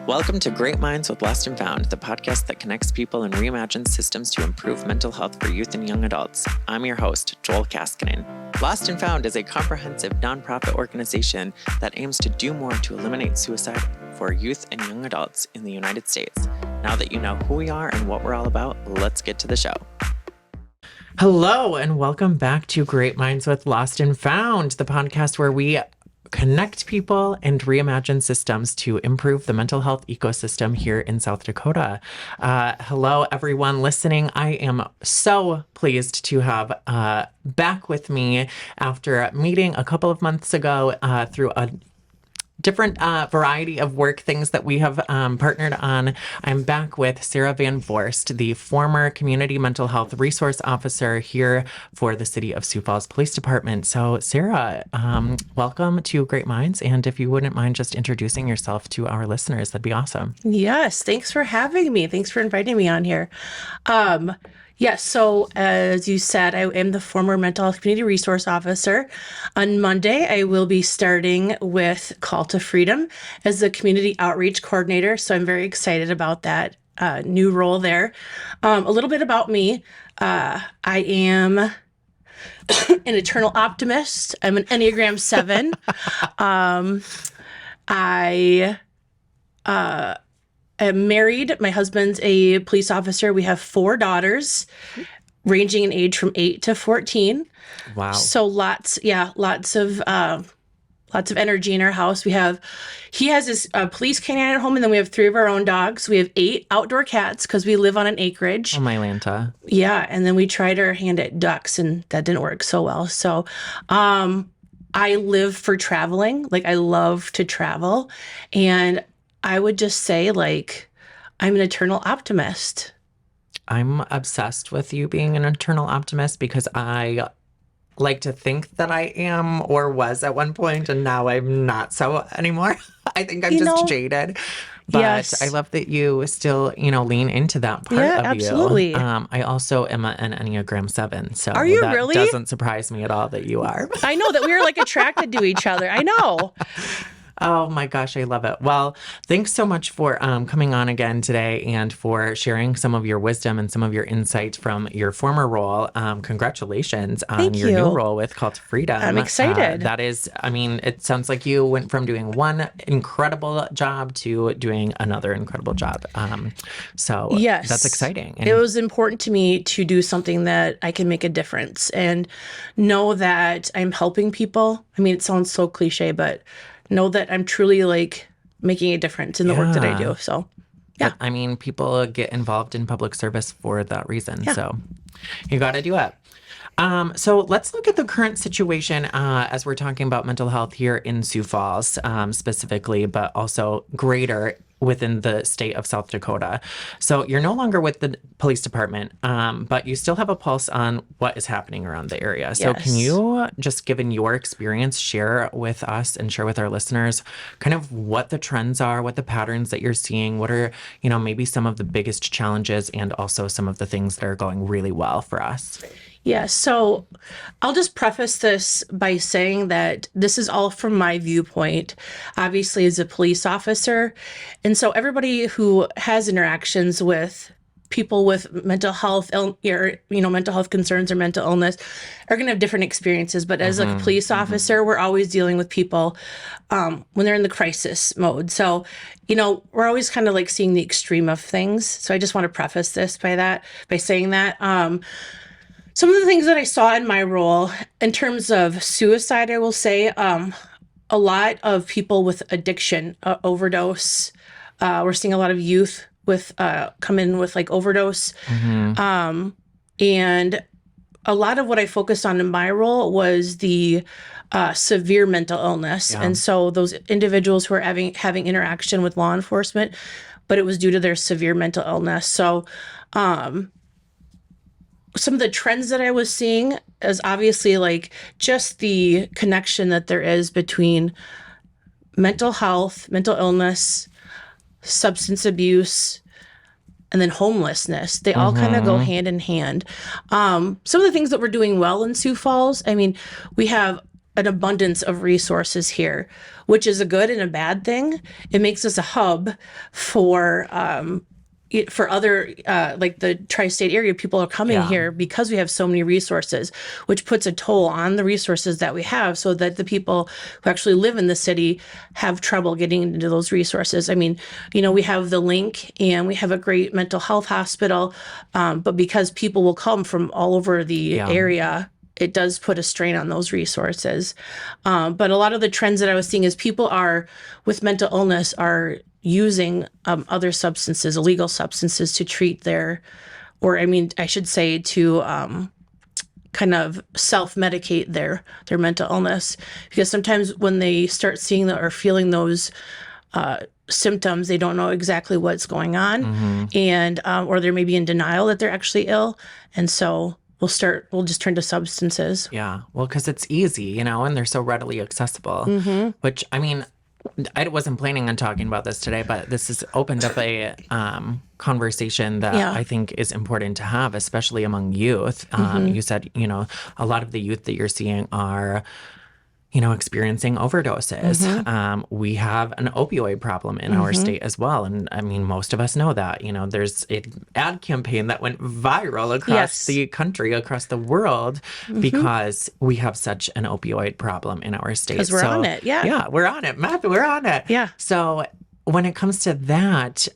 Welcome to Great Minds with Lost&Found, the podcast that connects people and reimagines systems to improve mental health for youth and young adults. I'm your host, Joel Kaskinen. Lost&Found is a comprehensive nonprofit organization that aims to do more to eliminate suicide for youth and young adults in the United States. Now that you know who we are and what we're all about, let's get to the show. Hello, and welcome back to Great Minds with Lost&Found, the podcast where we connect people and reimagine systems to improve the mental health ecosystem here in South Dakota. Hello, everyone listening. I am so pleased to have back with me after meeting a couple of months ago through a different variety of work things that we have partnered on. I'm back with Sarah VanVoorst, the former Community Mental Health Resource Officer here for the City of Sioux Falls Police Department. So Sarah, welcome to Great Minds. And if you wouldn't mind just introducing yourself to our listeners, that'd be awesome. Yes, thanks for having me. Thanks for inviting me on here. Yes, so as you said, I am the former Mental Health Community Resource Officer. On Monday, I will be starting with Call to Freedom as the Community Outreach Coordinator, so I'm very excited about that new role there. A little bit about me. I am an eternal optimist. I'm an Enneagram 7. I am married. My husband's a police officer. We have 4 daughters, ranging in age from 8 to 14. Wow. So lots of energy in our house. He has his police canine at home, and then we have 3 of our own dogs. We have 8 outdoor cats because we live on an acreage. Oh, my Lanta. Yeah, and then we tried our hand at ducks, and that didn't work so well. So, I live for traveling. Like, I love to travel, and I would just say, I'm an eternal optimist. I'm obsessed with you being an eternal optimist because I like to think that I am or was at one point, and now I'm not so anymore. I think I'm just jaded. But yes. I love that you still, lean into that part of absolutely. you. I also am an Enneagram 7. So are you that really? Doesn't surprise me at all that you are. I know that we are attracted to each other. I know. Oh my gosh, I love it. Well, thanks so much for coming on again today and for sharing some of your wisdom and some of your insights from your former role. Congratulations on your new role with Call to Freedom. I'm excited. That is, it sounds like you went from doing one incredible job to doing another incredible job. So yes, that's exciting. And it was important to me to do something that I can make a difference and know that I'm helping people. It sounds so cliche, but know that I'm truly making a difference in the work that I do. So, yeah. People get involved in public service for that reason. Yeah. So you got to do it. So let's look at the current situation as we're talking about mental health here in Sioux Falls specifically, but also greater within the state of South Dakota. So you're no longer with the police department, but you still have a pulse on what is happening around the area. So Yes. Can you, just given your experience, share with us and share with our listeners kind of what the trends are, what the patterns that you're seeing, what are, maybe some of the biggest challenges and also some of the things that are going really well for us? Yeah, so I'll just preface this by saying that this is all from my viewpoint, obviously as a police officer. And so everybody who has interactions with people with mental health, mental health concerns or mental illness are going to have different experiences. But as a police officer, we're always dealing with people when they're in the crisis mode. So, we're always kind of seeing the extreme of things. So I just want to preface this by saying that. Some of the things that I saw in my role in terms of suicide, I will say, a lot of people with addiction, overdose. We're seeing a lot of youth come in with overdose. Mm-hmm. And a lot of what I focused on in my role was the severe mental illness. Yeah. And so those individuals who are having interaction with law enforcement, but it was due to their severe mental illness. So, some of the trends that I was seeing is obviously just the connection that there is between mental health, mental illness, substance abuse, and then homelessness. They all kind of go hand in hand. Some of the things that we're doing well in Sioux Falls, we have an abundance of resources here, which is a good and a bad thing. It makes us a hub for other like the tri-state area. People are coming here because we have so many resources, which puts a toll on the resources that we have, so that the people who actually live in the city have trouble getting into those resources. I mean, we have the link and we have a great mental health hospital, but because people will come from all over the area, it does put a strain on those resources. But a lot of the trends that I was seeing is people with mental illness are using other substances, illegal substances, to treat to kind of self-medicate their mental illness. Because sometimes when they start seeing or feeling those symptoms, they don't know exactly what's going on, and or they're maybe in denial that they're actually ill, and so we'll just turn to substances. Yeah, well, because it's easy, and they're so readily accessible. Which, I mean, I wasn't planning on talking about this today, but this has opened up a conversation that I think is important to have, especially among youth. You said, a lot of the youth that you're seeing are, experiencing overdoses. We have an opioid problem in our state as well. And I mean, most of us know that, there's an ad campaign that went viral across the country, across the world, because we have such an opioid problem in our state. Because we're on it. Yeah, we're on it. Matt, we're on it. Yeah. So when it comes to that,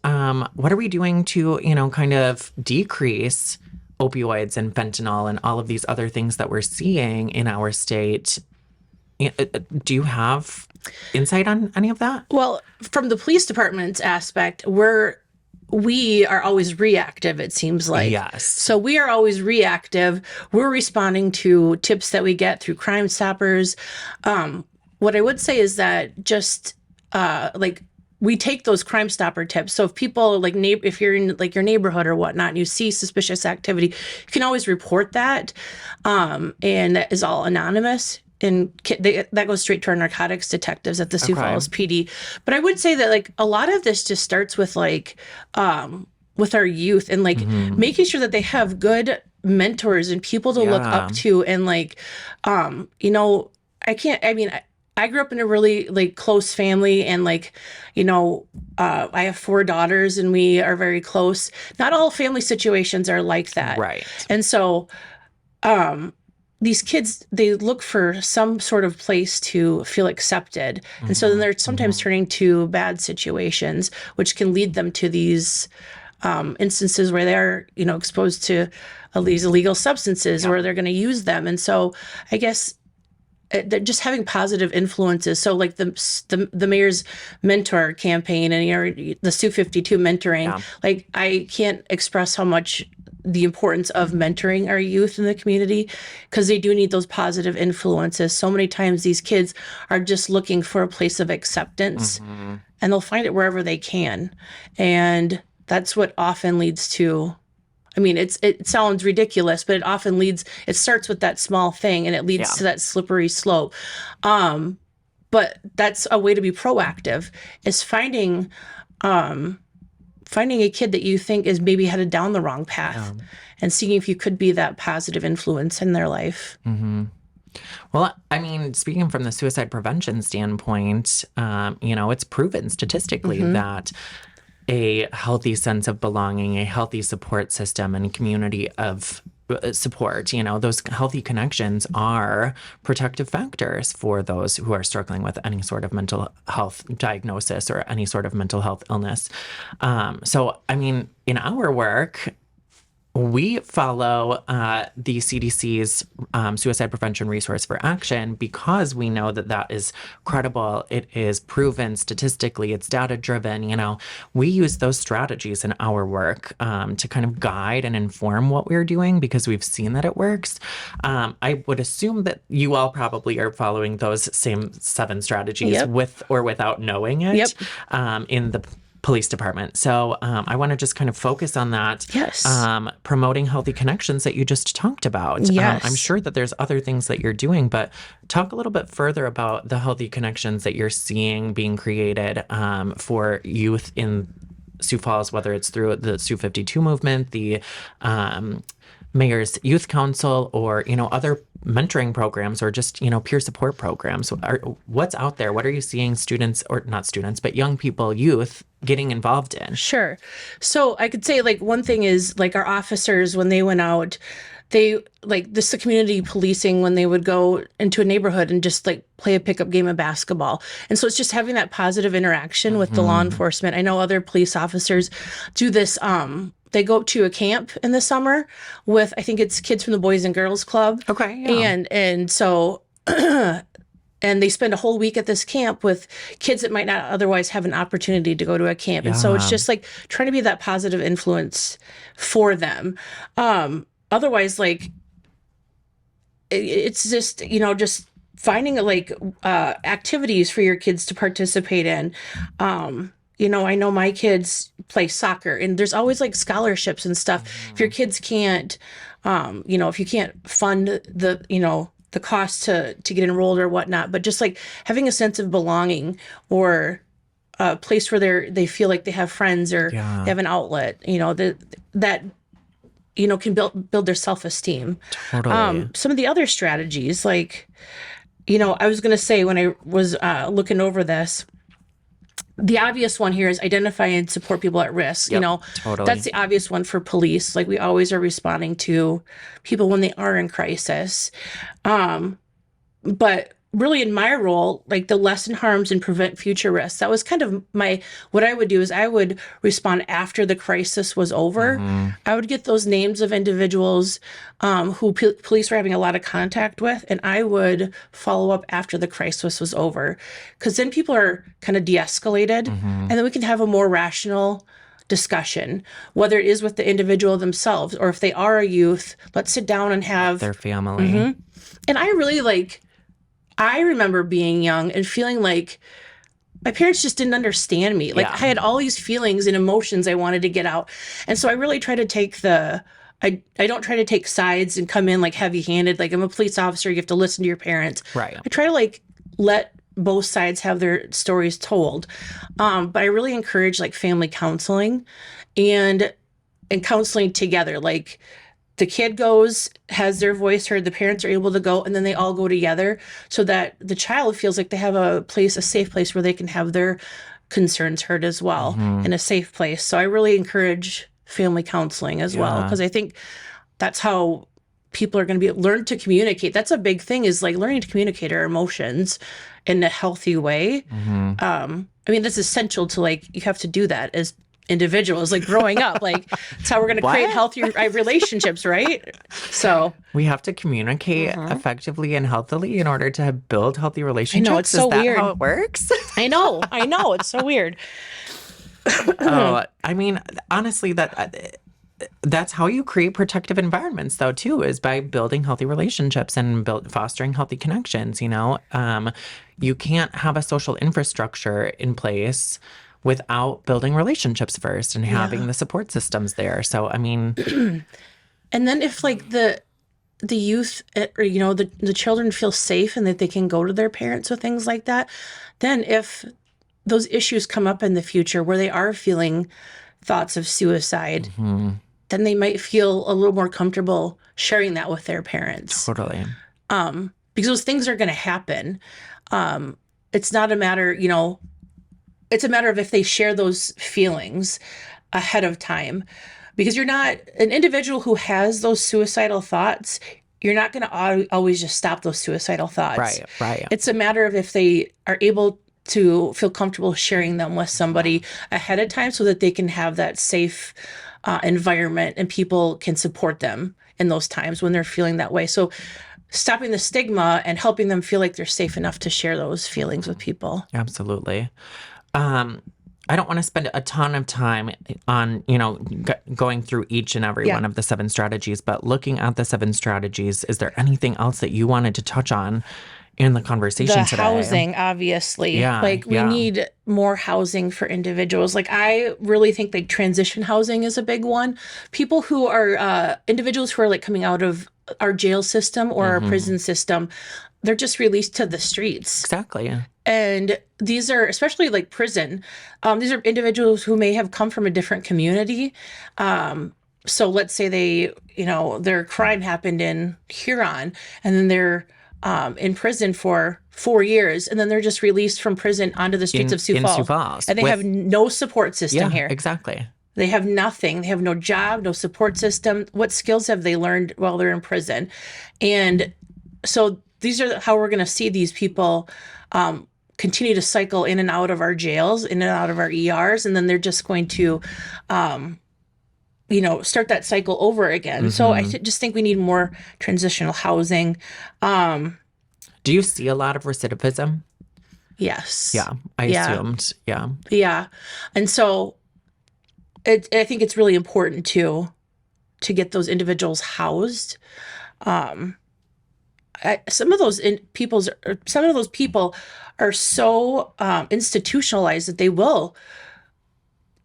what are we doing to, kind of decrease opioids and fentanyl and all of these other things that we're seeing in our state? Do you have insight on any of that? Well, from the police department's aspect, we are always reactive, it seems like. Yes. So we are always reactive. We're responding to tips that we get through Crime Stoppers. What I would say is that just we take those Crime Stopper tips. So if people if you're in your neighborhood or whatnot, and you see suspicious activity, you can always report that, and that is all anonymous. And that goes straight to our narcotics detectives at the Sioux Falls PD. But I would say that a lot of this just starts with with our youth and making sure that they have good mentors and people to look up to. And I grew up in a really close family, and I have 4 daughters and we are very close. Not all family situations are like that. Right. And so these kids, they look for some sort of place to feel accepted. And so then they're sometimes turning to bad situations, which can lead them to these instances where they're, exposed to these illegal substances, or they're going to use them. And so I guess they're just having positive influences. So the mayor's mentor campaign and the Sioux 52 mentoring, I can't express how much the importance of mentoring our youth in the community, because they do need those positive influences. So many times these kids are just looking for a place of acceptance, and they'll find it wherever they can. And that's what often leads to, it sounds ridiculous, but it starts with that small thing, and it leads to that slippery slope. But that's a way to be proactive, is finding a kid that you think is maybe headed down the wrong path, and seeing if you could be that positive influence in their life. Well, speaking from the suicide prevention standpoint, it's proven statistically that a healthy sense of belonging, a healthy support system, and community of support, those healthy connections are protective factors for those who are struggling with any sort of mental health diagnosis or any sort of mental health illness. So, in our work, we follow the CDC's Suicide Prevention Resource for Action because we know that is credible. It is proven statistically. It's data-driven. We use those strategies in our work to kind of guide and inform what we're doing because we've seen that it works. I would assume that you all probably are following those same 7 strategies with or without knowing it in the police department. So I want to just kind of focus on that. Yes. Promoting healthy connections that you just talked about. Yes. I'm sure that there's other things that you're doing, but talk a little bit further about the healthy connections that you're seeing being created for youth in Sioux Falls, whether it's through the Sioux 52 movement, the mayor's youth council or, other mentoring programs or just, peer support programs? What's out there? What are you seeing students, or not students, but young people, youth, getting involved in? Sure. So I could say like one thing is like our officers, when they went out, they like this the community policing when they would go into a neighborhood and just like play a pickup game of basketball. And so it's just having that positive interaction with the law enforcement. I know other police officers do this. They go to a camp in the summer with, I think it's kids from the Boys and Girls Club. Okay. Yeah. And so and they spend a whole week at this camp with kids that might not otherwise have an opportunity to go to a camp. And so it's just like trying to be that positive influence for them. Otherwise, like, it's just, just finding like activities for your kids to participate in. I know my kids play soccer and there's always like scholarships and stuff. If your kids can't, if you can't fund the cost to get enrolled or whatnot, but just like having a sense of belonging or a place where they feel like they have friends or they have an outlet, that can build their self-esteem. Totally. Some of the other strategies, like, I was going to say when I was looking over this, the obvious one here is identify and support people at risk. Totally. That's the obvious one for police. Like we always are responding to people when they are in crisis. But really in my role, like the lessen harms and prevent future risks. That was kind of what I would do is I would respond after the crisis was over. I would get those names of individuals who police were having a lot of contact with, and I would follow up after the crisis was over. Because then people are kind of de-escalated, and then we can have a more rational discussion, whether it is with the individual themselves or if they are a youth, let's sit down and have their family. And I remember being young and feeling like my parents just didn't understand me. Like I had all these feelings and emotions I wanted to get out. And so I really try to take I don't try to take sides and come in like heavy handed. Like I'm a police officer. You have to listen to your parents. Right. I try to like let both sides have their stories told. But I really encourage like family counseling and counseling together. Like the kid goes, has their voice heard, the parents are able to go, and then they all go together so that the child feels like they have a safe place where they can have their concerns heard as well in a safe place. So I really encourage family counseling as well, because I think that's how people are going to learn to communicate. That's a big thing, is like learning to communicate our emotions in a healthy way. That's essential to like, you have to do that as individuals, like growing up, like it's how we're going to create healthier relationships, right? So we have to communicate effectively and healthily in order to build healthy relationships. I know, it's so weird. Is that how it works? I know, it's so weird. Honestly, that's how you create protective environments, though, too, is by building healthy relationships and fostering healthy connections. You can't have a social infrastructure in place without building relationships first and having the support systems there. So, and then if like the youth or, the children feel safe and that they can go to their parents or things like that, then if those issues come up in the future where they are feeling thoughts of suicide, then they might feel a little more comfortable sharing that with their parents. Totally. Because those things are going to happen. It's not a matter, it's a matter of if they share those feelings ahead of time. Because you're not an individual who has those suicidal thoughts. You're not going to always just stop those suicidal thoughts. Right. It's a matter of if they are able to feel comfortable sharing them with somebody ahead of time so that they can have that safe environment and people can support them in those times when they're feeling that way. So stopping the stigma and helping them feel like they're safe enough to share those feelings with people. Absolutely. I don't want to spend a ton of time on, going through each and every one of the 7 strategies, but looking at the 7 strategies, is there anything else that you wanted to touch on in the conversation today? The housing, obviously. We need more housing for individuals. Like, I really think like transition housing is a big one. People who are, individuals who are like coming out of our jail system or our prison system, they're just released to the streets. Exactly. And these are, especially like prison, these are individuals who may have come from a different community. so let's say they, their crime happened in Huron, and then they're in prison for 4 years, and then they're just released from prison onto the streets of Sioux in Sioux Falls. Falls. And they have no support system here. Exactly. They have nothing. They have no job, no support system. What skills have they learned while they're in prison? And so these are how we're going to see these people continue to cycle in and out of our jails, in and out of our ERs, and then they're just going to, start that cycle over again. So I just think we need more transitional housing. Do you see a lot of recidivism? Yes. Yeah, I assumed. Yeah. Yeah. And so I think it's really important to get those individuals housed. Some of those people are so institutionalized that they will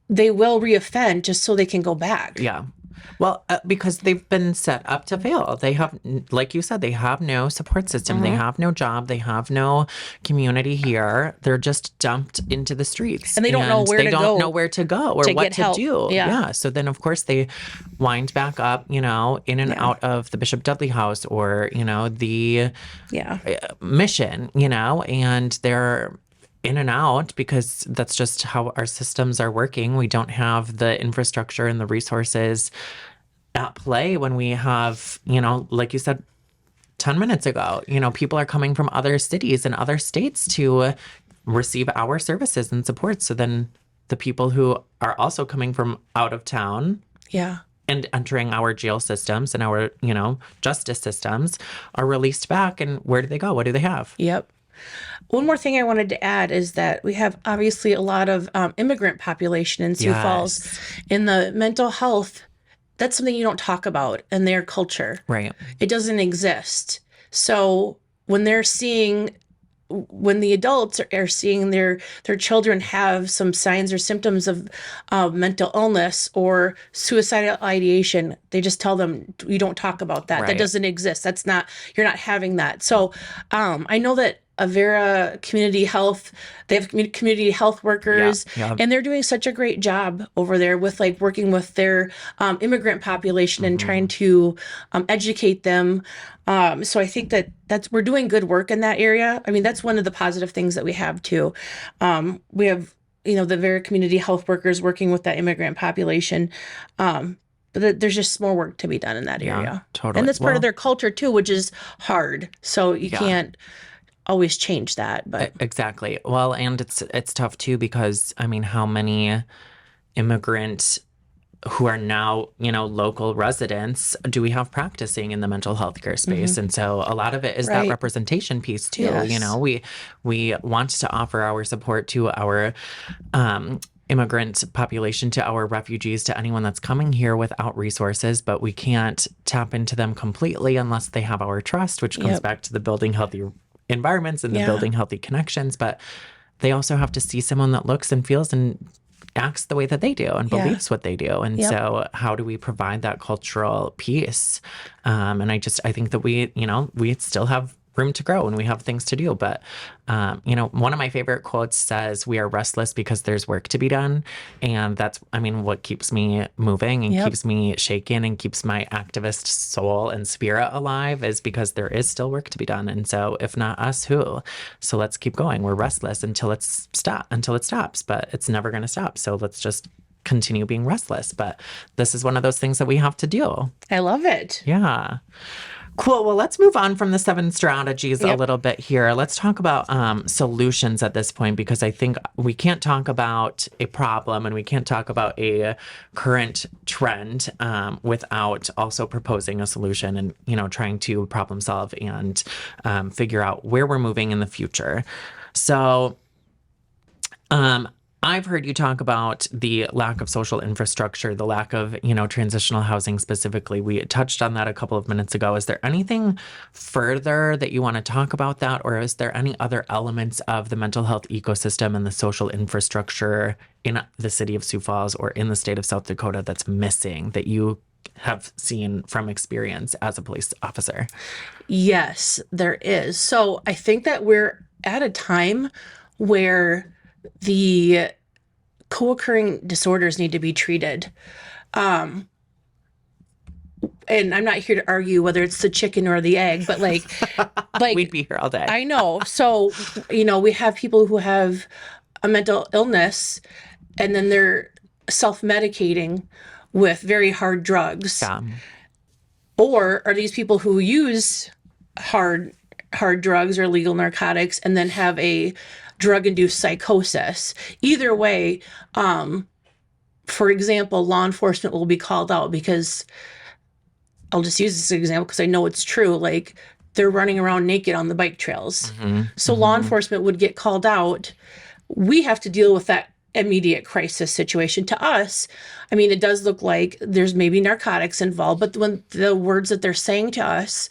reoffend just so they can go back. Yeah. Well, because they've been set up to fail. They have, like you said, they have no support system. They have no job. They have no community here. They're just dumped into the streets. And they don't know where to go. They don't know where to go or what to do. Yeah. So then, of course, they wind back up, in and out of the Bishop Dudley House or, the Mission, and they're in and out because that's just how our systems are working. We don't have the infrastructure and the resources at play when we have, like you said 10 minutes ago, people are coming from other cities and other states to receive our services and support. So then the people who are also coming from out of town and entering our jail systems and our, justice systems are released back. And where do they go? What do they have? Yep. One more thing I wanted to add is that we have obviously a lot of immigrant population in Sioux Falls. In the mental health, that's something you don't talk about in their culture. Right. It doesn't exist. So when the adults are seeing their children have some signs or symptoms of mental illness or suicidal ideation, they just tell them, you don't talk about that. Right. That doesn't exist. You're not having that. So I know that Avera Community Health, they have community health workers, and they're doing such a great job over there with working with their immigrant population and trying to educate them. So I think we're doing good work in that area. I mean, that's one of the positive things that we have too. We have, the Avera Community Health workers working with that immigrant population. But there's just more work to be done in that area. Totally. And that's part of their culture too, which is hard. So you can't always change that, but exactly. Well, and it's tough too because how many immigrants who are now local residents do we have practicing in the mental health care space? And so a lot of it is that representation piece too. Yes. We want to offer our support to our immigrant population, to our refugees, to anyone that's coming here without resources, but we can't tap into them completely unless they have our trust, which comes back to the building healthy environments and the building healthy connections. But they also have to see someone that looks and feels and acts the way that they do and believes what they do. And so how do we provide that cultural piece? And I think that we still have room to grow and we have things to do. But, one of my favorite quotes says, we are restless because there's work to be done. And that's, what keeps me moving and keeps me shaking and keeps my activist soul and spirit alive is because there is still work to be done. And so if not us, who? So let's keep going. We're restless until it stops, but it's never going to stop. So let's just continue being restless. But this is one of those things that we have to do. I love it. Yeah. Cool. Well, let's move on from the 7 strategies a little bit here. Let's talk about solutions at this point, because I think we can't talk about a problem and we can't talk about a current trend without also proposing a solution and, trying to problem solve and figure out where we're moving in the future. So I've heard you talk about the lack of social infrastructure, the lack of, transitional housing specifically. We touched on that a couple of minutes ago. Is there anything further that you want to talk about that? Or is there any other elements of the mental health ecosystem and the social infrastructure in the city of Sioux Falls or in the state of South Dakota that's missing that you have seen from experience as a police officer? Yes, there is. So I think that we're at a time where the co-occurring disorders need to be treated. and I'm not here to argue whether it's the chicken or the egg, but like we'd be here all day. I know. So, we have people who have a mental illness and then they're self-medicating with very hard drugs. Yeah. Or are these people who use hard drugs or illegal narcotics and then have a drug-induced psychosis? Either way, for example, law enforcement will be called out because, I'll just use this example because I know it's true, like they're running around naked on the bike trails. So law enforcement would get called out. We have to deal with that immediate crisis situation. To us, I mean, it does look like there's maybe narcotics involved, but when the words that they're saying to us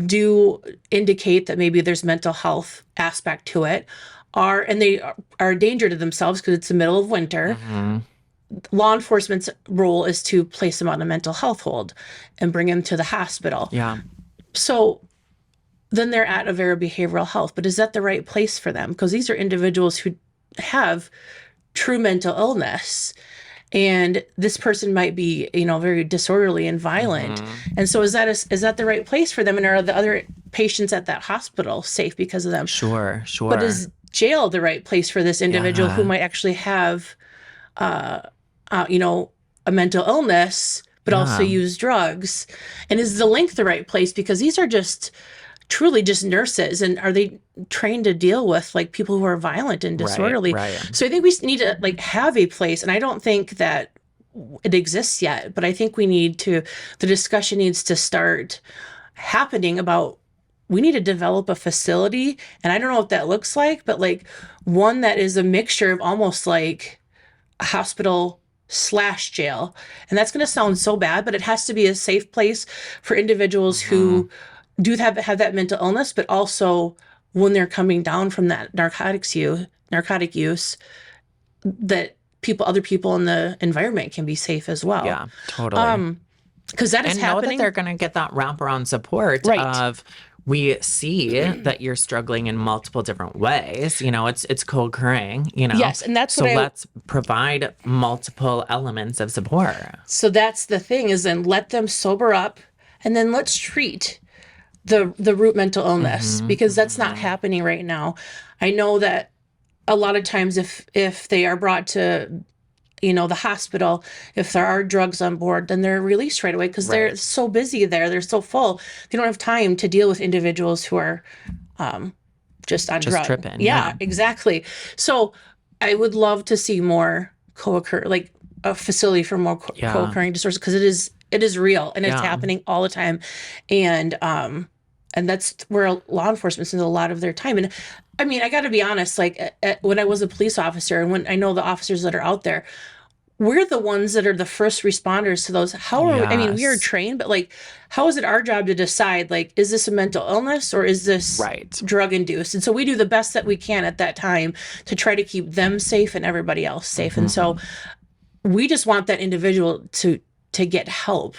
do indicate that maybe there's mental health aspect to it, and they are a danger to themselves because it's the middle of winter. Law enforcement's role is to place them on a mental health hold and bring them to the hospital. Yeah. So then they're at Avera Behavioral Health, but is that the right place for them? Because these are individuals who have true mental illness, and this person might be, very disorderly and violent. And so is that the right place for them? And are the other patients at that hospital safe because of them? Sure. But is jail the right place for this individual who might actually have, a mental illness, but also use drugs? And is the link the right place? Because these are just truly just nurses, and are they trained to deal with like people who are violent and disorderly? Right. So I think we need to like have a place, and I don't think that it exists yet, but I think the discussion needs to start happening about, we need to develop a facility, and I don't know what that looks like, but like one that is a mixture of almost like a hospital/jail. And that's going to sound so bad, but it has to be a safe place for individuals who do have that mental illness, but also when they're coming down from that narcotic use, that other people in the environment can be safe as well. Yeah, totally. Because that is and happening. Know that they're going to get that wraparound support of, we see that you're struggling in multiple different ways. It's co-occurring, Yes, and that's what let's provide multiple elements of support. So that's the thing, is then let them sober up, and then let's treat the root mental illness, because that's not happening right now. I know that a lot of times if they are brought to the hospital, if there are drugs on board, then they're released right away because they're so busy there. They're so full. They don't have time to deal with individuals who are just on drugs. Tripping. Yeah, exactly. So I would love to see more like a facility for more co-occurring disorders, because it is real, and it's happening all the time. And that's where law enforcement spends a lot of their time. And I mean, I got to be honest, like when I was a police officer, and when I know the officers that are out there, we're the ones that are the first responders to those. We are trained, but like, how is it our job to decide, like, is this a mental illness or is this drug induced? And so we do the best that we can at that time to try to keep them safe and everybody else safe. And so we just want that individual to get help.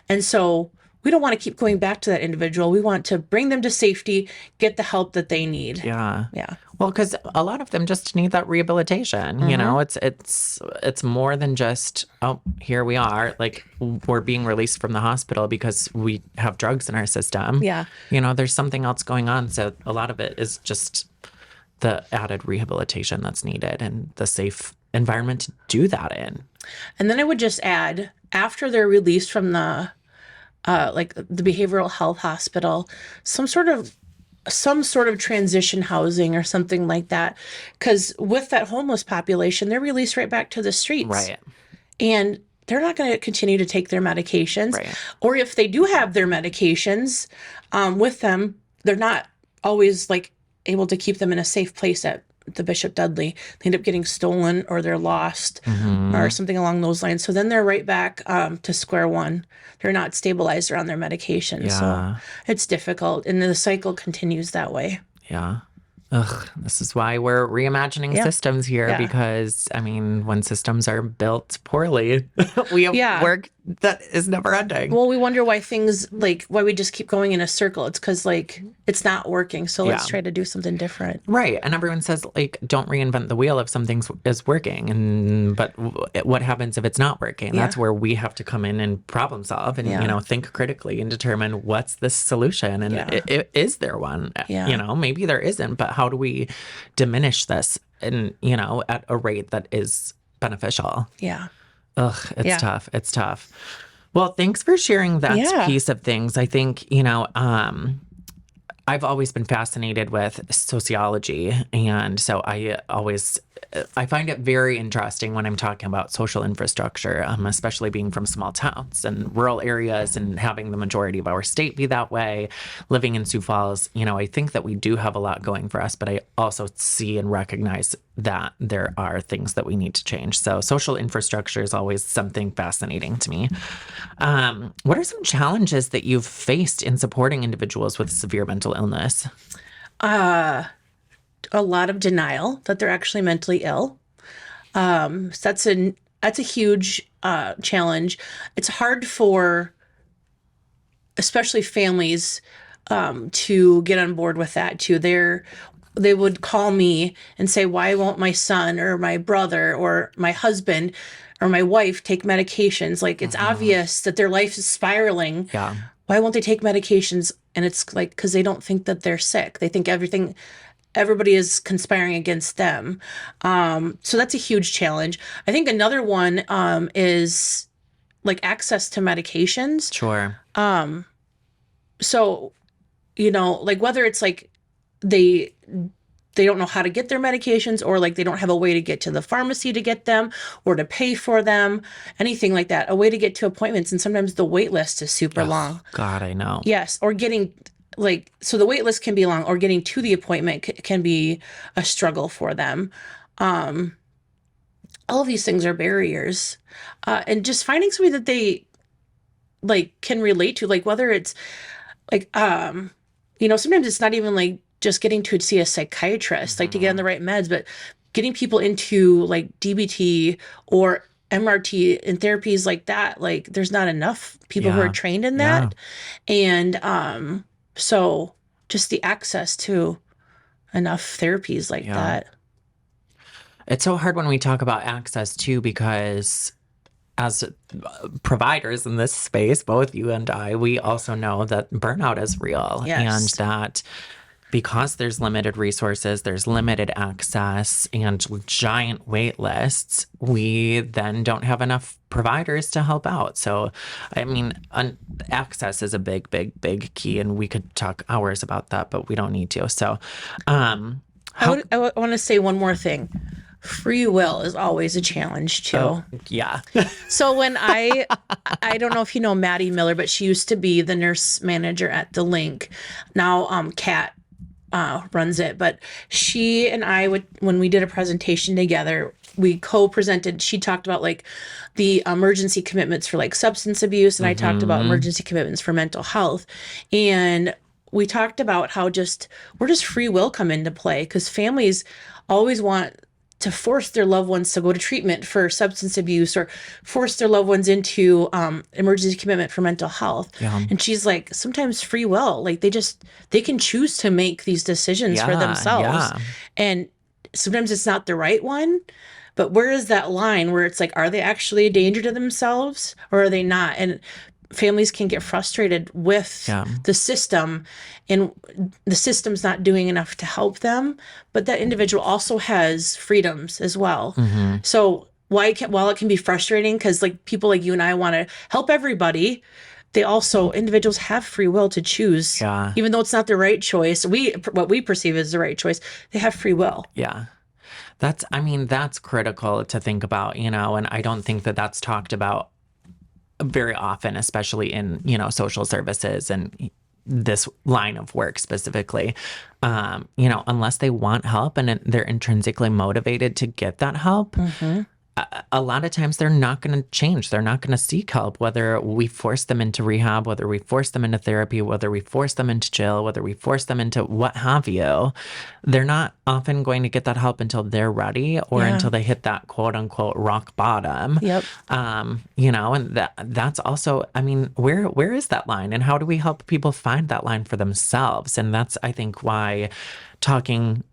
And so we don't want to keep going back to that individual. We want to bring them to safety, get the help that they need. Yeah. Yeah. Well, because a lot of them just need that rehabilitation. It's more than just, here we are, like we're being released from the hospital because we have drugs in our system. Yeah. There's something else going on. So a lot of it is just the added rehabilitation that's needed and the safe environment to do that in. And then I would just add, after they're released from the the behavioral health hospital, some sort of transition housing or something like that. Because with that homeless population, they're released right back to the streets. Right. And they're not going to continue to take their medications. Right. Or if they do have their medications with them, they're not always like able to keep them in a safe place at the Bishop Dudley. They end up getting stolen, or they're lost, or something along those lines. So then they're right back to square one. They're not stabilized around their medication. Yeah. So it's difficult. And the cycle continues that way. Yeah. Ugh, this is why we're reimagining systems here, because, I mean, when systems are built poorly, we have work that is never ending. Well, we wonder why things like why we just keep going in a circle. It's because like it's not working. So let's try to do something different. Right. And everyone says like, don't reinvent the wheel if something is working. And but what happens if it's not working? That's where we have to come in and problem solve and, you know, think critically and determine what's the solution. And is there one? You know, maybe there isn't, but how do we diminish this and, you know, at a rate that is beneficial? Yeah. Ugh, it's tough. It's tough. Well, thanks for sharing that piece of things. I think, you know, I've always been fascinated with sociology. And so I find it very interesting when I'm talking about social infrastructure, especially being from small towns and rural areas and having the majority of our state be that way. Living in Sioux Falls, you know, I think that we do have a lot going for us, but I also see and recognize that there are things that we need to change. So social infrastructure is always something fascinating to me. What are some challenges that you've faced in supporting individuals with severe mental illness? A lot of denial that they're actually mentally ill. So that's a huge challenge. It's hard for especially families to get on board with that too. They would call me and say, why won't my son or my brother or my husband or my wife take medications? Like it's obvious that their life is spiraling. Yeah. Why won't they take medications? And it's like, because they don't think that they're sick. They think everybody is conspiring against them. So that's a huge challenge. I think another one is like access to medications. Sure. So, you know, like whether it's like they don't know how to get their medications or like they don't have a way to get to the pharmacy to get them or to pay for them, anything like that, a way to get to appointments. And sometimes the wait list is super long. God, I know. Yes. Or getting like, so the wait list can be long or getting to the appointment can be a struggle for them. All of these things are barriers. And just finding somebody that they like can relate to, like whether it's like, you know, sometimes it's not even like just getting to see a psychiatrist, like to get on the right meds, but getting people into like DBT or MRT and therapies like that. Like there's not enough people who are trained in that. And so just the access to enough therapies like that. It's so hard when we talk about access too, because as providers in this space, both you and I, we also know that burnout is real and that because there's limited resources, there's limited access and giant wait lists, we then don't have enough providers to help out. So, I mean, access is a big, big, big key, and we could talk hours about that, but we don't need to. So, I want to say one more thing. Free will is always a challenge too. Oh, yeah. So when I don't know if you know Maddie Miller, but she used to be the nurse manager at the Link. Now, Kat runs it, but she and I when we did a presentation together, we co-presented. She talked about like the emergency commitments for like substance abuse, and I talked about emergency commitments for mental health. And we talked about how where does free will come into play? Because families always want to force their loved ones to go to treatment for substance abuse or force their loved ones into emergency commitment for mental health. Yeah. And she's like, sometimes free will, like they can choose to make these decisions for themselves. Yeah. And sometimes it's not the right one, but where is that line where it's like, are they actually a danger to themselves or are they not? And families can get frustrated with the system, and the system's not doing enough to help them, but that individual also has freedoms as well. So while it can be frustrating because like people like you and I want to help everybody, individuals have free will to choose, even though it's not the right choice. What we perceive as the right choice, they have free will. Yeah. That's critical to think about, you know, and I don't think that that's talked about very often, especially in, you know, social services and this line of work specifically, you know, unless they want help and they're intrinsically motivated to get that help, a lot of times they're not going to change. They're not going to seek help, whether we force them into rehab, whether we force them into therapy, whether we force them into jail, whether we force them into what have you. They're not often going to get that help until they're ready or until they hit that quote unquote rock bottom. Yep. And that's also, I mean, where is that line, and how do we help people find that line for themselves? And that's, I think, why talking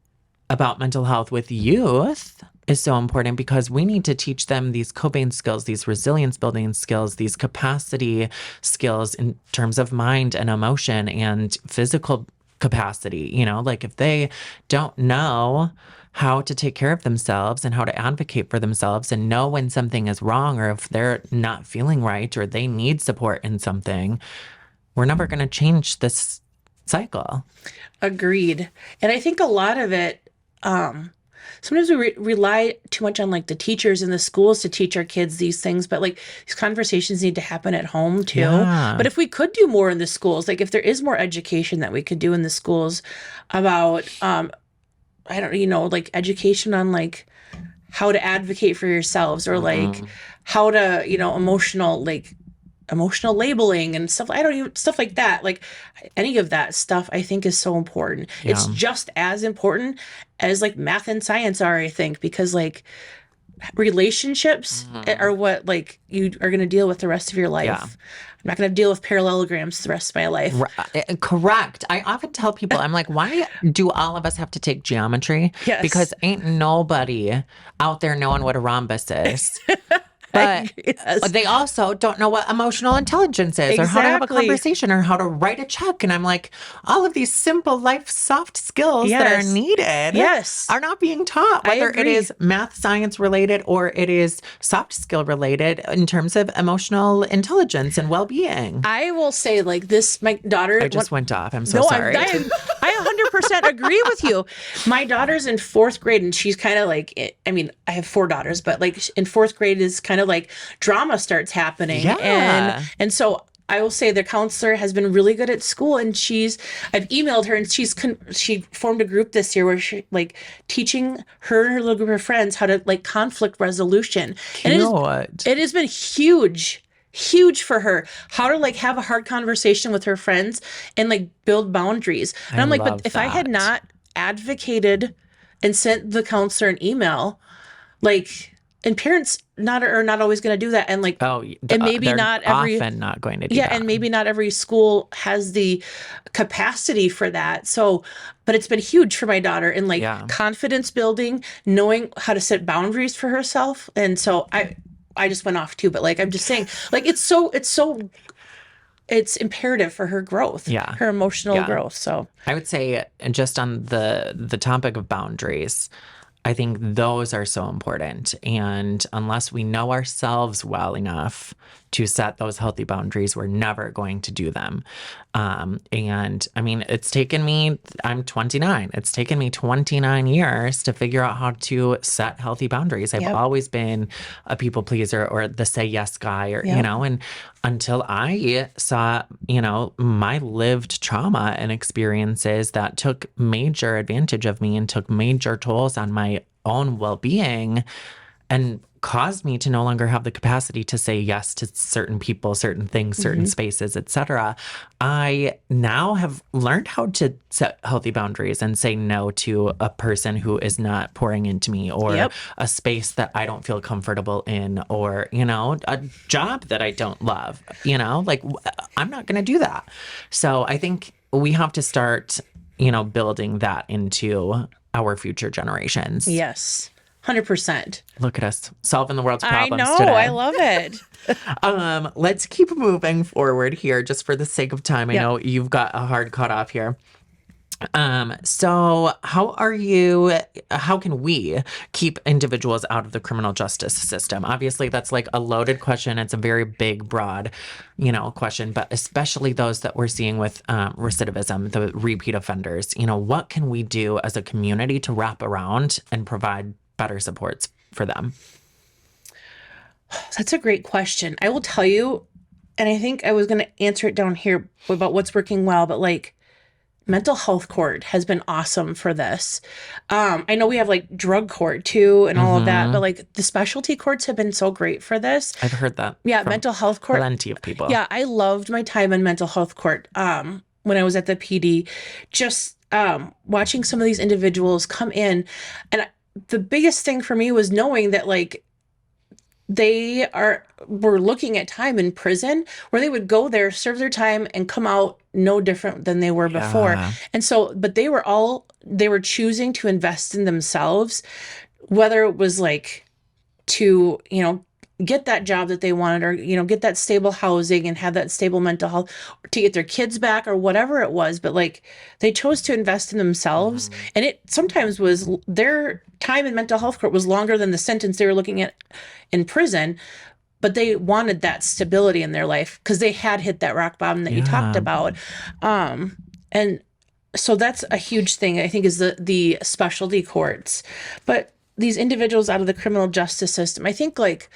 about mental health with youth is so important, because we need to teach them these coping skills, these resilience building skills, these capacity skills in terms of mind and emotion and physical capacity. Like if they don't know how to take care of themselves and how to advocate for themselves and know when something is wrong, or if they're not feeling right or they need support in something, we're never going to change this cycle. Agreed. And I think a lot of it, sometimes we rely too much on like the teachers in the schools to teach our kids these things, but like these conversations need to happen at home too. Yeah. But if we could do more in the schools, like if there is more education that we could do in the schools about, like education on like how to advocate for yourselves, or like how to, emotional labeling and stuff. Stuff like that. Like any of that stuff, I think is so important. Yeah. It's just as important as like math and science are, I think, because like relationships are what like you are going to deal with the rest of your life. Yeah. I'm not going to deal with parallelograms the rest of my life. Correct. I often tell people, I'm like, why do all of us have to take geometry? Yes. Because ain't nobody out there knowing what a rhombus is. But they also don't know what emotional intelligence is, or how to have a conversation, or how to write a check. And I'm like, all of these simple life soft skills that are needed are not being taught, whether it is math, science related, or it is soft skill related in terms of emotional intelligence and well-being. I will say like this, my daughter... I just went off. I'm so sorry. I 100% agree with you. My daughter's in 4th grade, and she's kind of like, I mean, I have 4 daughters, but like in 4th grade is kind of like drama starts happening. Yeah. And so I will say the counselor has been really good at school, and I've emailed her, and she formed a group this year where she like teaching her and her little group of friends how to like conflict resolution. Cute. And it has been huge for her, how to like have a hard conversation with her friends and like build boundaries. And I'm like, but if I had not advocated and sent the counselor an email, like, and parents are not always going to do that. And like, and maybe not every, often not going to do that. And maybe not every school has the capacity for that. So, but it's been huge for my daughter in like confidence building, knowing how to set boundaries for herself. And so I just went off too, but like, I'm just saying, like, it's imperative for her growth, her emotional growth. So I would say, and just on the topic of boundaries, I think those are so important. And unless we know ourselves well enough to set those healthy boundaries, we're never going to do them. And I mean, I'm 29. It's taken me 29 years to figure out how to set healthy boundaries. I've always been a people pleaser or the say yes guy, or, and until I saw, my lived trauma and experiences that took major advantage of me and took major tolls on my own well-being and caused me to no longer have the capacity to say yes to certain people, certain things, certain spaces, etc. I now have learned how to set healthy boundaries and say no to a person who is not pouring into me, or a space that I don't feel comfortable in, or, a job that I don't love, like I'm not going to do that. So I think we have to start, building that into our future generations. Yes. 100%. Look at us solving the world's problems I know. today. I love it. Let's keep moving forward here just for the sake of time. I know you've got a hard cutoff here. So how can we keep individuals out of the criminal justice system? Obviously, that's like a loaded question. It's a very big, broad, question, but especially those that we're seeing with recidivism, the repeat offenders. What can we do as a community to wrap around and provide better supports for them? That's a great question. I will tell you, and I think I was going to answer it down here about what's working well, but like mental health court has been awesome for this. I know we have like drug court too and all of that, but like the specialty courts have been so great for this. I've heard that. Yeah, from mental health court. plenty of people. Yeah, I loved my time in mental health court when I was at the PD. Just watching some of these individuals come in, and the biggest thing for me was knowing that like were looking at time in prison where they would go there, serve their time, and come out no different than they were before. Yeah. And so, but they were choosing to invest in themselves, whether it was like to, get that job that they wanted, or, get that stable housing and have that stable mental health, to get their kids back or whatever it was. But like they chose to invest in themselves. And it sometimes was their time in mental health court was longer than the sentence they were looking at in prison. But they wanted that stability in their life because they had hit that rock bottom that you talked about. And so that's a huge thing, I think, is the specialty courts. But these individuals out of the criminal justice system, I think like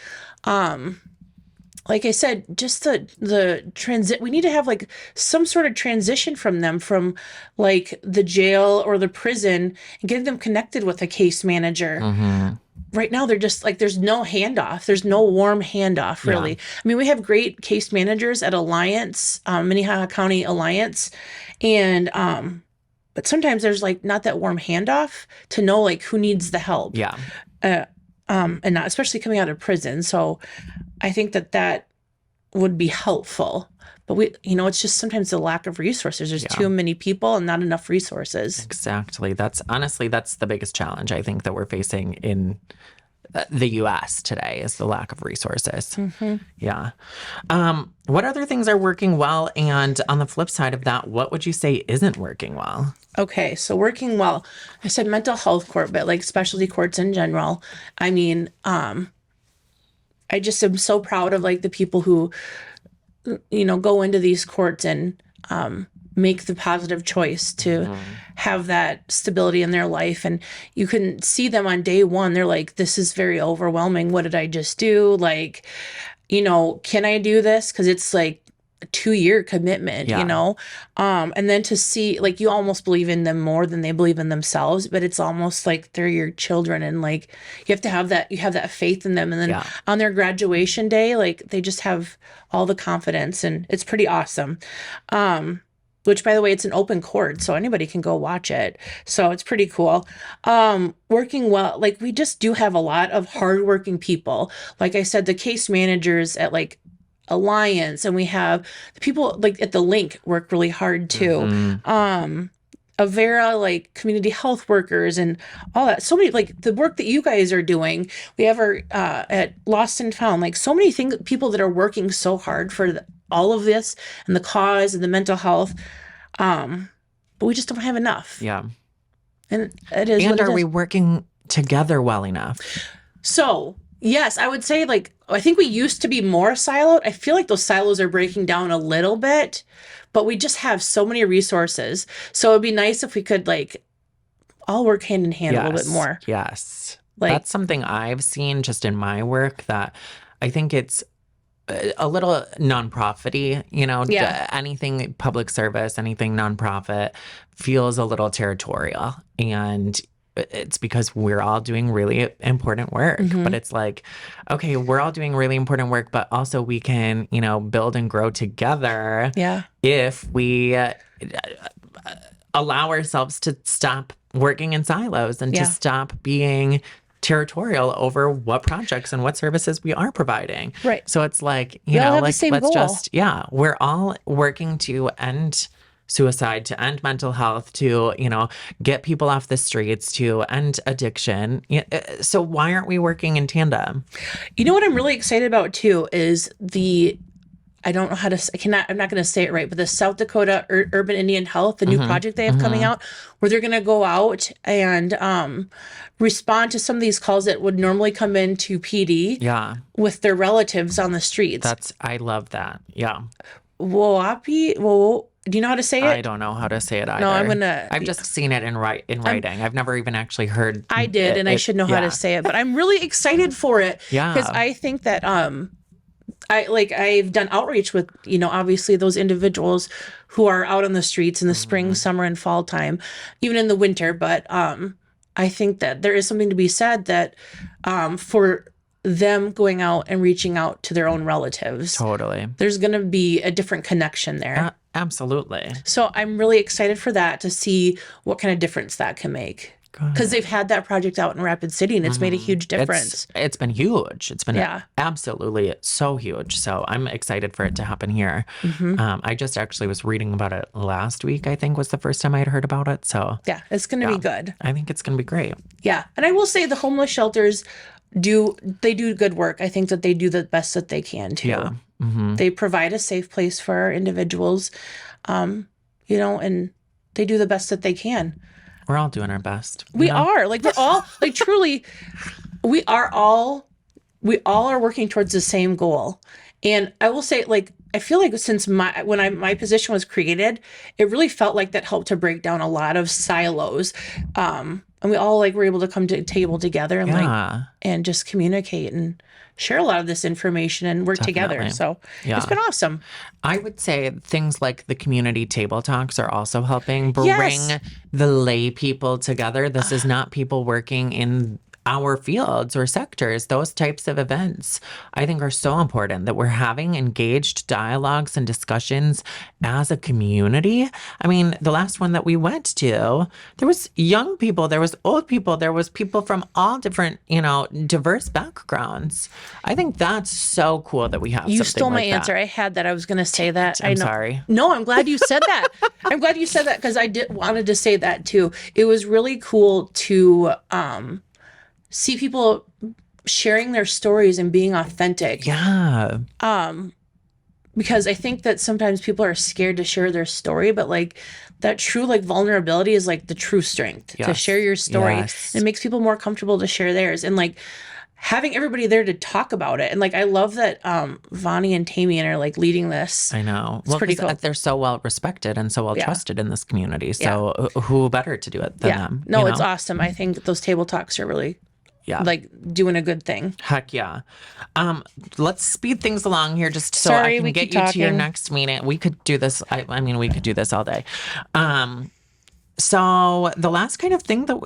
I said, just the transit, we need to have like some sort of transition from them, from like the jail or the prison, and get them connected with a case manager. Right now, they're just like, there's no handoff. There's no warm handoff, really. Yeah. I mean, we have great case managers at Alliance, Minnehaha County Alliance. And, but sometimes there's like not that warm handoff to know like who needs the help. Yeah. And not, especially coming out of prison. So I think that would be helpful. But it's just sometimes the lack of resources. There's too many people and not enough resources. Exactly. That's the biggest challenge I think that we're facing in the U.S. today, is the lack of resources. Yeah. What other things are working well? And on the flip side of that, what would you say isn't working well? Okay, so working well, I said mental health court, but like specialty courts in general. I mean, I just am so proud of like the people who, go into these courts and make the positive choice to have that stability in their life. And you can see them on day one. They're like, this is very overwhelming. What did I just do? Like, can I do this? Because it's like a 2-year commitment, and then to see, like, you almost believe in them more than they believe in themselves, but it's almost like they're your children. And like, you have that faith in them. And then on their graduation day, like they just have all the confidence, and it's pretty awesome. Which, by the way, it's an open court, so anybody can go watch it. So it's pretty cool. Working well, like we just do have a lot of hardworking people. Like I said, the case managers at like Alliance, and we have the people like at the Link work really hard too. Avera, like community health workers and all that. So many, like the work that you guys are doing. We have our at Lost&Found, like so many things, people that are working so hard for all of this and the cause and the mental health. But we just don't have enough. Yeah. And it is. And are we working together well enough? So, yes, I would say like, I think we used to be more siloed. I feel like those silos are breaking down a little bit, but we just have so many resources. So it'd be nice if we could like all work hand in hand a little bit more. Yes. Like, that's something I've seen just in my work, that I think it's a little nonprofit-y, anything public service, anything nonprofit feels a little territorial. And it's because we're all doing really important work. But it's like, okay, we're all doing really important work, but also we can, build and grow together if we allow ourselves to stop working in silos and to stop being territorial over what projects and what services we are providing. Right. So it's like, let's goal. Just, we're all working to end suicide, to end mental health, to, get people off the streets, to end addiction. So why aren't we working in tandem? You know what I'm really excited about too is I don't know how to, I'm not going to say it right, but the South Dakota Urban Indian Health, the new project they have coming out, where they're going to go out and respond to some of these calls that would normally come into PD with their relatives on the streets. I love that. Yeah. Do you know how to say it? I don't know how to say it either. No, I've just seen it in writing. I've never even actually heard. I did, and I should know how to say it, but I'm really excited for it. Yeah. Because I think that I've done outreach with, obviously those individuals who are out on the streets in the spring, summer, and fall time, even in the winter. But I think that there is something to be said that for them going out and reaching out to their own relatives. Totally. There's going to be a different connection there. Absolutely. So I'm really excited for that, to see what kind of difference that can make. Because they've had that project out in Rapid City, and it's made a huge difference. It's been huge. It's been absolutely so huge. So I'm excited for it to happen here. I just actually was reading about it last week, I think was the first time I had heard about it. So yeah, it's going to be good. I think it's going to be great. Yeah. And I will say the homeless shelters do good work. I think that they do the best that they can too. Yeah. They provide a safe place for our individuals, and they do the best that they can. We're all doing our best. We are. Like, we're all, like, truly, we all are working towards the same goal. And I will say, like, I feel like since my position was created, it really felt like that helped to break down a lot of silos. And we all, like, were able to come to a table together and and just communicate and share a lot of this information and work together. So it's been awesome. I would say things like the community table talks are also helping bring the lay people together. This is not people working in our fields or sectors. Those types of events, I think, are so important, that we're having engaged dialogues and discussions as a community. I mean, the last one that we went to, there was young people, there was old people, there was people from all different, diverse backgrounds. I think that's so cool that we have. You stole my answer. I had that. I was going to say that. I'm sorry. No, I'm glad you said that. I'm glad you said that, because I wanted to say that too. It was really cool to see people sharing their stories and being authentic. Yeah. Because I think that sometimes people are scared to share their story, but like that true like vulnerability is like the true strength to share your story. Yes. And it makes people more comfortable to share theirs, and like having everybody there to talk about it. And like I love that Vonnie and Tamian are like leading this. I know. It's pretty cool. They're so well respected and so well trusted in this community. So who better to do it than them? No, it's awesome. I think those table talks are really like doing a good thing. Heck yeah. Let's speed things along here just so I can get you to your next meeting. We could do this. I mean, we could do this all day. So the last kind of thing that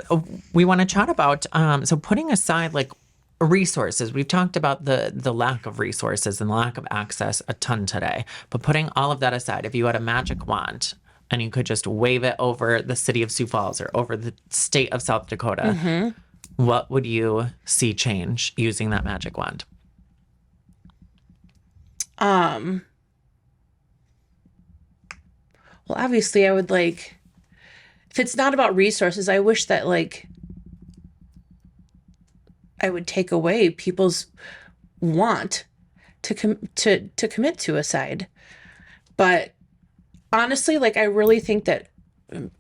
we want to chat about, so putting aside like resources, we've talked about the lack of resources and the lack of access a ton today, but putting all of that aside, if you had a magic wand and you could just wave it over the city of Sioux Falls or over the state of South Dakota, what would you see change using that magic wand? Well, obviously I would like, if it's not about resources, I wish that like I would take away people's want to commit suicide. But honestly, like I really think that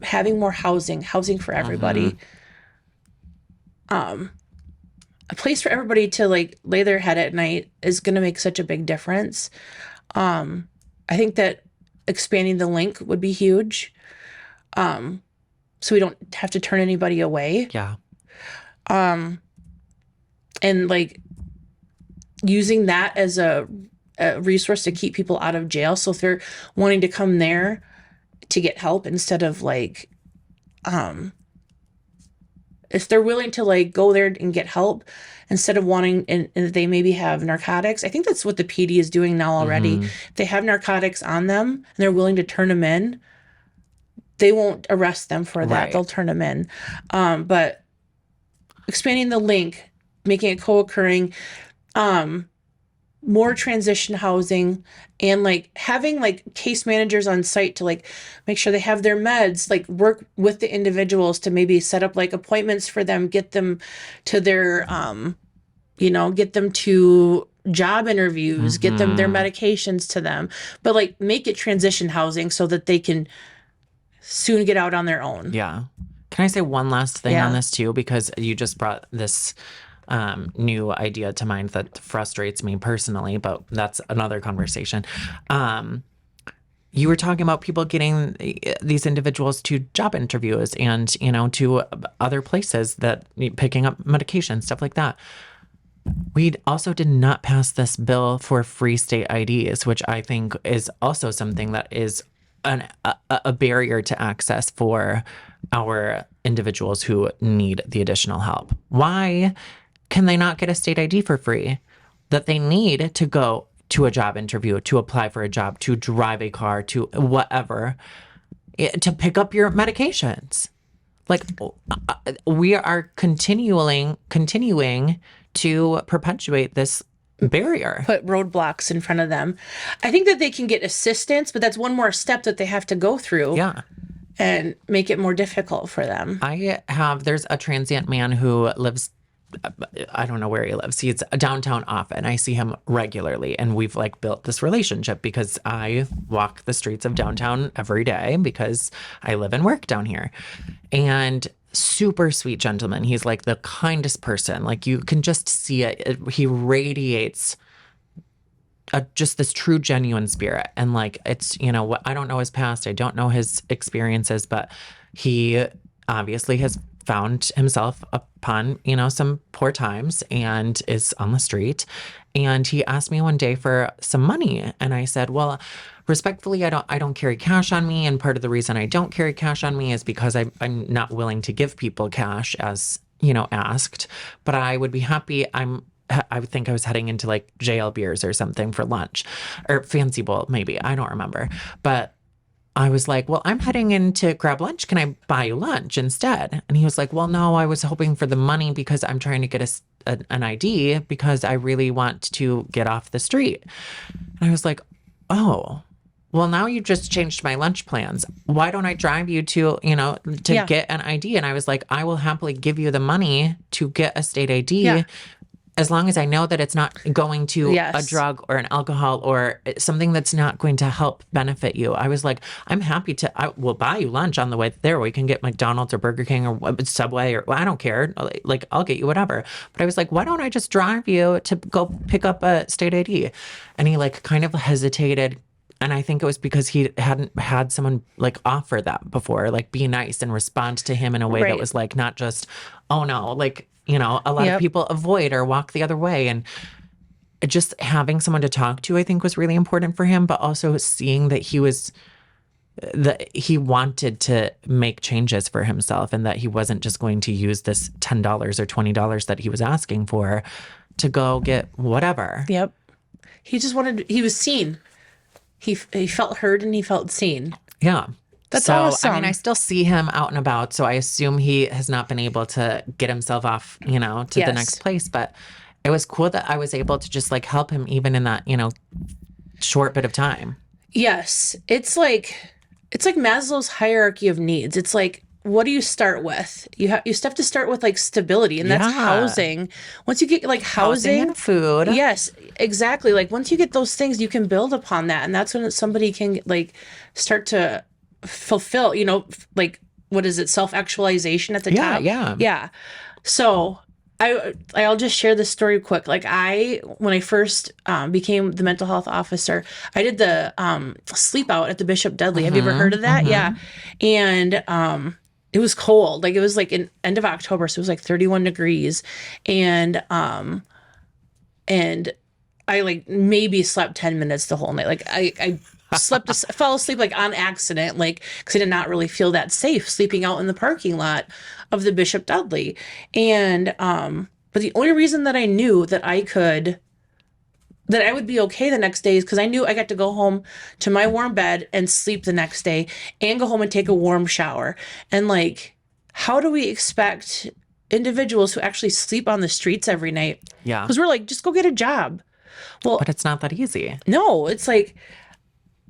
having more housing for everybody, a place for everybody to like lay their head at night is going to make such a big difference. I think that expanding the link would be huge. So we don't have to turn anybody away. Yeah. And like using that as a resource to keep people out of jail. So if they're wanting to come there to get help instead of like, if they're willing to like go there and get help instead of wanting, and they maybe have narcotics. I think that's what the PD is doing now already. If they have narcotics on them and they're willing to turn them in, they won't arrest them for that. They'll turn them in. But expanding the link, making it co-occurring, more transition housing, and like having like case managers on site to like make sure they have their meds, like work with the individuals to maybe set up like appointments for them, get them to their, get them to job interviews, get them their medications to them, but like make it transition housing so that they can soon get out on their own. Yeah. Can I say one last thing on this too? Because you just brought this new idea to mind that frustrates me personally, but that's another conversation. You were talking about people getting these individuals to job interviews and, to other places that picking up medication, stuff like that. We also did not pass this bill for free state IDs, which I think is also something that is a barrier to access for our individuals who need the additional help. Why can they not get a state ID for free that they need to go to a job interview, to apply for a job, to drive a car, to whatever, to pick up your medications? Like, we are continuing to perpetuate this barrier. Put roadblocks in front of them. I think that they can get assistance, but that's one more step that they have to go through. Yeah. And make it more difficult for them. There's a transient man who lives, I don't know where he lives. He's downtown often. I see him regularly, and we've like built this relationship because I walk the streets of downtown every day because I live and work down here. And super sweet gentleman. He's like the kindest person. Like, you can just see it. He radiates just this true, genuine spirit. And like, it's, what, I don't know his past. I don't know his experiences, but he obviously has found himself upon, some poor times and is on the street. And he asked me one day for some money. And I said, well, respectfully, I don't carry cash on me. And part of the reason I don't carry cash on me is because I'm not willing to give people cash as, asked. But I would be happy. I would think I was heading into like JL Beers or something for lunch, or Fancy Bowl, maybe. I don't remember. But I was like, well, I'm heading in to grab lunch. Can I buy you lunch instead? And he was like, well, no, I was hoping for the money because I'm trying to get an ID because I really want to get off the street. And I was like, oh, well, now you just changed my lunch plans. Why don't I drive you to get an ID? And I was like, I will happily give you the money to get a state ID. Yeah. As long as I know that it's not going to a drug or an alcohol or something that's not going to help benefit you. I was like, I will buy you lunch on the way there. We can get McDonald's or Burger King or Subway or I don't care. Like, I'll get you whatever. But I was like, why don't I just drive you to go pick up a state ID? And he like kind of hesitated. And I think it was because he hadn't had someone like offer that before, like be nice and respond to him in a way that was like, not just, oh no, like, a lot of people avoid or walk the other way. And just having someone to talk to, I think, was really important for him, but also seeing that he wanted to make changes for himself and that he wasn't just going to use this $10 or $20 that he was asking for to go get whatever. Yep. He was seen. He felt heard and he felt seen. Yeah. That's awesome. I mean, I still see him out and about, so I assume he has not been able to get himself off, to the next place. But it was cool that I was able to just like help him even in that, short bit of time. Yes. It's like Maslow's hierarchy of needs. It's like, what do you start with? You have to start with like stability, and that's housing. Once you get like housing and food. Yes, exactly. Like once you get those things, you can build upon that. And that's when somebody can like start to fulfill, like, what is it? Self-actualization at the top. Yeah. So I'll just share this story quick. Like when I first became the mental health officer, I did the sleep out at the Bishop Dudley. Have you ever heard of that? Yeah. And it was cold. Like it was like in end of October. So it was like 31 degrees. And I like maybe slept 10 minutes the whole night. Like I fell asleep like on accident, like, cause I did not really feel that safe sleeping out in the parking lot of the Bishop Dudley. And, but the only reason that I knew that I would be okay the next day is because I knew I got to go home to my warm bed and sleep the next day and go home and take a warm shower. And like, how do we expect individuals who actually sleep on the streets every night? Yeah. Because we're like, just go get a job. Well, but it's not that easy. No, it's like,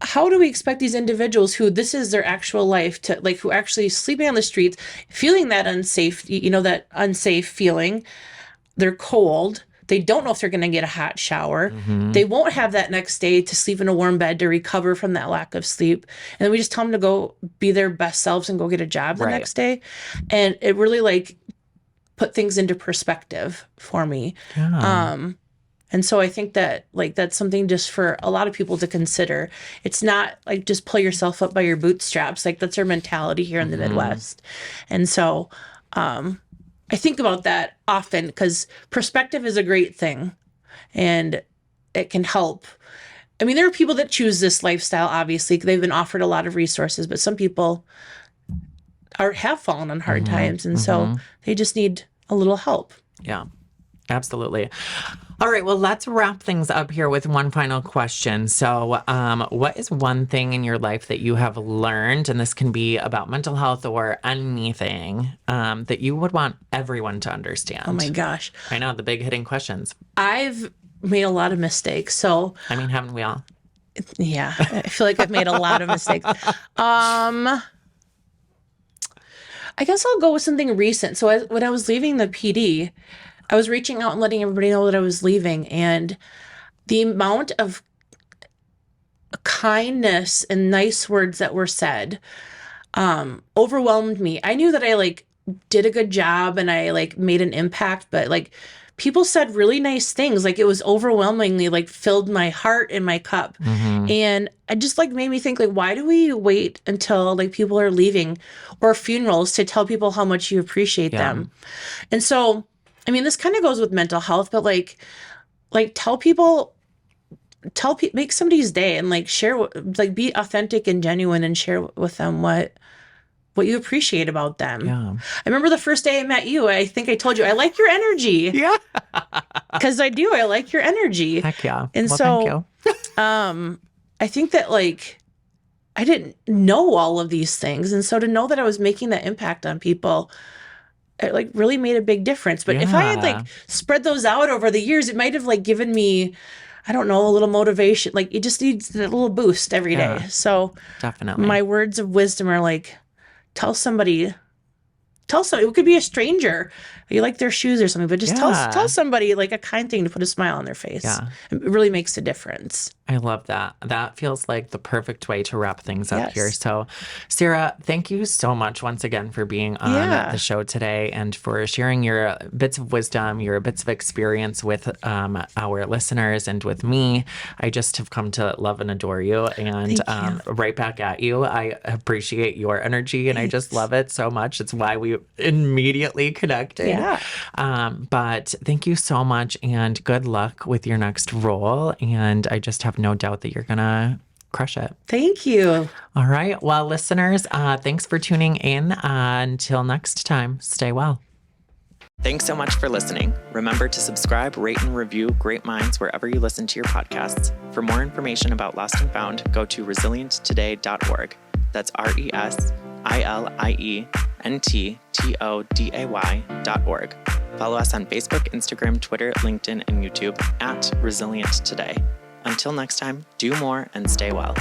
how do we expect these individuals who this is their actual life to like, who actually sleeping on the streets, feeling that unsafe, that unsafe feeling, they're cold. They don't know if they're going to get a hot shower. Mm-hmm. They won't have that next day to sleep in a warm bed to recover from that lack of sleep. And then we just tell them to go be their best selves and go get a job the next day. And it really like put things into perspective for me. Yeah. And so I think that like that's something just for a lot of people to consider. It's not like just pull yourself up by your bootstraps. Like that's our mentality here in the Midwest. And so I I think about that often because perspective is a great thing and it can help. I mean, there are people that choose this lifestyle, obviously. They've been offered a lot of resources, but some people have fallen on hard times. And so they just need a little help. Yeah, absolutely. All right, well, let's wrap things up here with one final question. So what is one thing in your life that you have learned, and this can be about mental health or anything, that you would want everyone to understand? Oh my gosh. I know, the big hitting questions. I've made a lot of mistakes. So, I mean, haven't we all? yeah, I feel like I've made a lot of mistakes. I guess I'll go with something recent. So when I was leaving the PD, I was reaching out and letting everybody know that I was leaving. And the amount of kindness and nice words that were said overwhelmed me. I knew that I did a good job and I made an impact, but people said really nice things. It was overwhelmingly filled my heart and my cup. And it just made me think why do we wait until people are leaving or funerals to tell people how much you appreciate them? And so, I mean, this kind of goes with mental health, but make somebody's day and share, be authentic and genuine and share with them what you appreciate about them. Yeah. I remember the first day I met you, I think I told you, I like your energy. Yeah. Because I do. I like your energy. Heck yeah. And well, so, thank you. I think that I didn't know all of these things. And so to know that I was making that impact on people, it really made a big difference. But if I had spread those out over the years, it might have given me, I don't know, a little motivation. It just needs a little boost every day. So definitely my words of wisdom are tell somebody, it could be a stranger. You like their shoes or something, but just tell somebody a kind thing to put a smile on their face. Yeah. It really makes a difference. I love that. That feels like the perfect way to wrap things up Yes. here. So, Sarah, thank you so much once again for being on the show today and for sharing your bits of wisdom, your bits of experience with our listeners and with me. I just have come to love and adore you. And right back at you. I appreciate your energy and I just love it so much. It's why we immediately connected. Yeah. But thank you so much and good luck with your next role. And I just have no doubt that you're going to crush it. Thank you. All right. Well, listeners, thanks for tuning in. Until next time, stay well. Thanks so much for listening. Remember to subscribe, rate, and review Great Minds wherever you listen to your podcasts. For more information about Lost and Found, go to resilienttoday.org. That's ResilientToday.org. Follow us on Facebook, Instagram, Twitter, LinkedIn, and YouTube @Resilient Today. Until next time, do more and stay well.